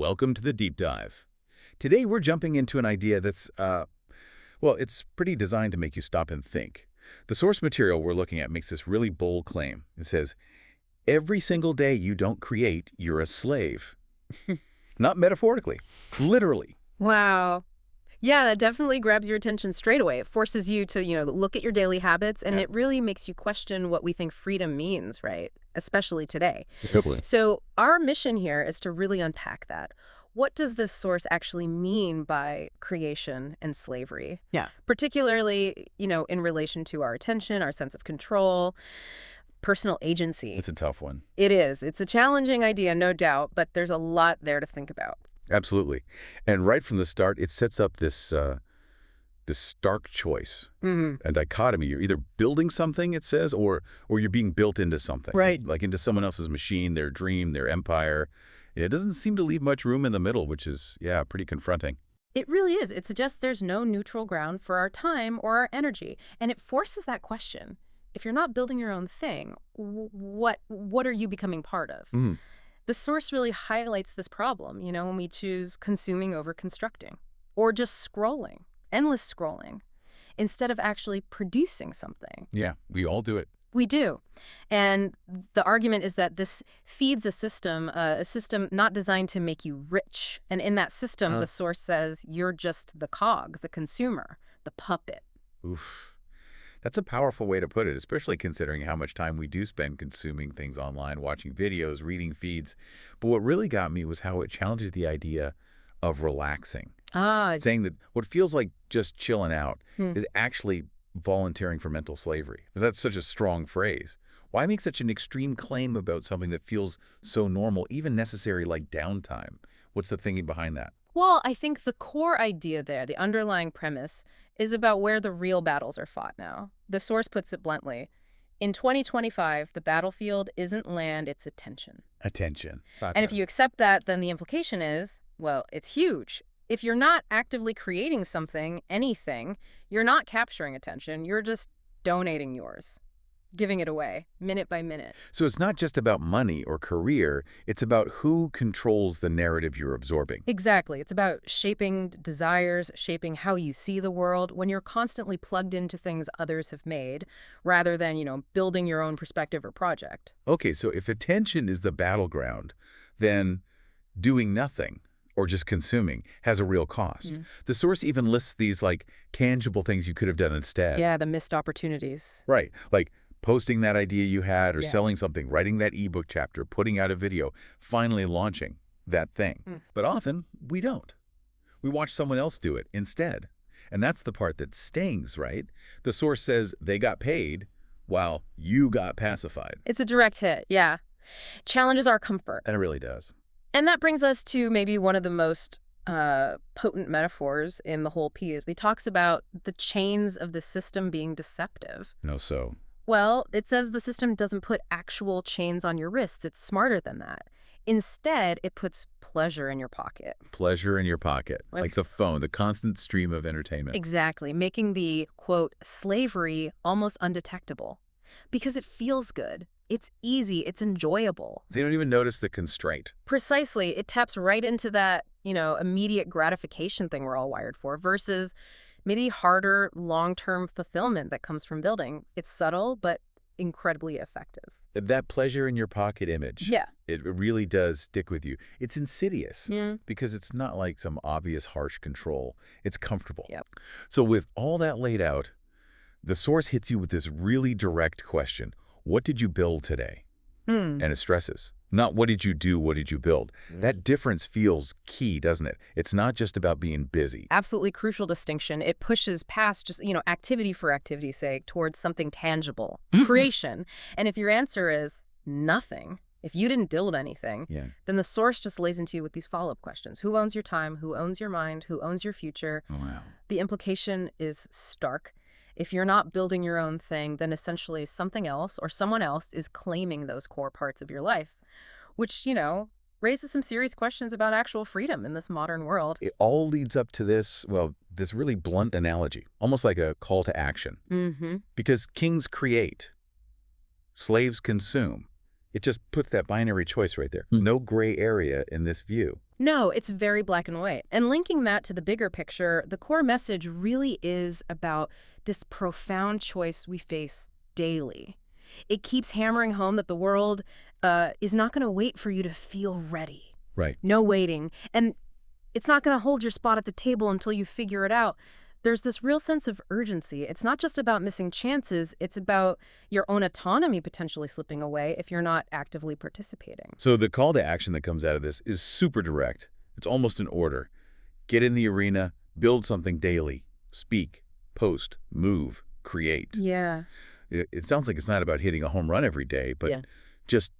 Welcome to the deep dive. Today we're jumping into an idea that's, well, it's pretty designed to make you stop and think. The source material we're looking at makes this really bold claim. It says, every single day you don't create, you're a slave. Not metaphorically, literally. Wow. Yeah, that definitely grabs your attention straight away. It forces you to, look at your daily habits, and it really makes you question what we think freedom means, right? Especially today. Totally. So our mission here is to really unpack that. What does this source actually mean by creation and slavery? Yeah. Particularly, in relation to our attention, our sense of control, personal agency. It's a tough one. It is. It's a challenging idea, no doubt, but there's a lot there to think about. Absolutely. And right from the start, it sets up this stark choice, a dichotomy. You're either building something, it says, or you're being built into something. Right. Like into someone else's machine, their dream, their empire. It doesn't seem to leave much room in the middle, which is, pretty confronting. It really is. It suggests there's no neutral ground for our time or our energy. And it forces that question. If you're not building your own thing, what are you becoming part of? The source really highlights this problem, when we choose consuming over constructing, or just scrolling, endless scrolling, instead of actually producing something. Yeah, we all do it. We do. And the argument is that this feeds a system not designed to make you rich. And in that system, the source says you're just the cog, the consumer, the puppet. Oof. That's a powerful way to put it, especially considering how much time we do spend consuming things online, watching videos, reading feeds. But what really got me was how it challenges the idea of relaxing. Saying that what feels like just chilling out is actually volunteering for mental slavery. Because that's such a strong phrase. Why make such an extreme claim about something that feels so normal, even necessary like downtime? What's the thinking behind that? Well, I think the core idea there, the underlying premise, is about where the real battles are fought now. The source puts it bluntly. In 2025, the battlefield isn't land, it's attention. Attention. And if you accept that, then the implication is, well, it's huge. If you're not actively creating something, anything, you're not capturing attention, you're just donating yours. Giving it away, minute by minute. So it's not just about money or career, it's about who controls the narrative you're absorbing. Exactly. It's about shaping desires, shaping how you see the world when you're constantly plugged into things others have made, rather than, building your own perspective or project. Okay, so if attention is the battleground, then doing nothing or just consuming has a real cost. The source even lists these tangible things you could have done instead. Yeah, the missed opportunities. Right, like posting that idea you had or selling something, writing that ebook chapter, putting out a video, finally launching that thing. But often, we don't. We watch someone else do it instead. And that's the part that stings, right? The source says they got paid while you got pacified. It's a direct hit, yeah. Challenges our comfort. And it really does. And that brings us to maybe one of the most potent metaphors in the whole piece. He talks about the chains of the system being deceptive. So. Well, it says the system doesn't put actual chains on your wrists. It's smarter than that. Instead, it puts pleasure in your pocket. Pleasure in your pocket, like the phone, the constant stream of entertainment. Exactly, making the, quote, slavery almost undetectable. Because it feels good. It's easy. It's enjoyable. So you don't even notice the constraint. Precisely. It taps right into that, immediate gratification thing we're all wired for versus maybe harder long-term fulfillment that comes from building. It's subtle, but incredibly effective. That pleasure in your pocket image. Yeah. It really does stick with you. It's insidious because it's not like some obvious harsh control. It's comfortable. Yep. So with all that laid out, the source hits you with this really direct question. What did you build today? And it stresses. Not what did you do, what did you build? That difference feels key, doesn't it? It's not just about being busy. Absolutely crucial distinction. It pushes past just, activity for activity's sake towards something tangible, creation. And if your answer is nothing, if you didn't build anything, then the source just lays into you with these follow-up questions. Who owns your time? Who owns your mind? Who owns your future? Wow. The implication is stark. If you're not building your own thing, then essentially something else or someone else is claiming those core parts of your life, which, raises some serious questions about actual freedom in this modern world. It all leads up to this really blunt analogy, almost like a call to action. Because kings create, slaves consume. It just puts that binary choice right there. No gray area in this view. No, it's very black and white. And linking that to the bigger picture, the core message really is about this profound choice we face daily. It keeps hammering home that the world is not going to wait for you to feel ready. Right. No waiting. And it's not going to hold your spot at the table until you figure it out. There's this real sense of urgency. It's not just about missing chances. It's about your own autonomy potentially slipping away if you're not actively participating. So the call to action that comes out of this is super direct. It's almost an order. Get in the arena, build something daily, speak, post, move, create. Yeah. It sounds like it's not about hitting a home run every day, but just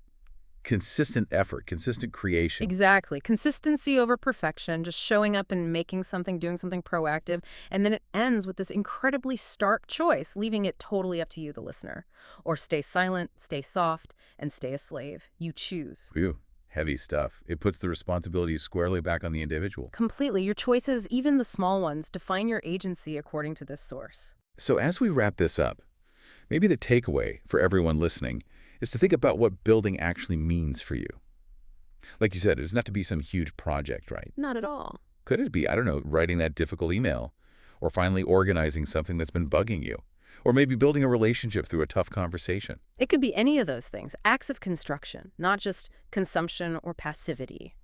consistent effort, consistent creation. Exactly. Consistency over perfection, just showing up and making something, doing something proactive. And then it ends with this incredibly stark choice, leaving it totally up to you, the listener. Or stay silent, stay soft, and stay a slave. You choose. Phew, heavy stuff. It puts the responsibility squarely back on the individual. Completely. Your choices, even the small ones, define your agency according to this source. So as we wrap this up, maybe the takeaway for everyone listening is to think about what building actually means for you. Like you said, it's not to be some huge project, right? Not at all. Could it be, I don't know, writing that difficult email, or finally organizing something that's been bugging you, or maybe building a relationship through a tough conversation? It could be any of those things. Acts of construction, not just consumption or passivity.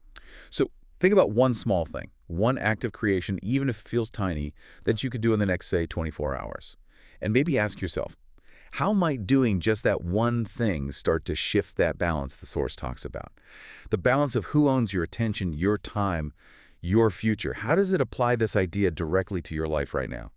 So think about one small thing, one act of creation, even if it feels tiny, that you could do in the next, say, 24 hours. And maybe ask yourself, how might doing just that one thing start to shift that balance the source talks about? The balance of who owns your attention, your time, your future. How does it apply this idea directly to your life right now?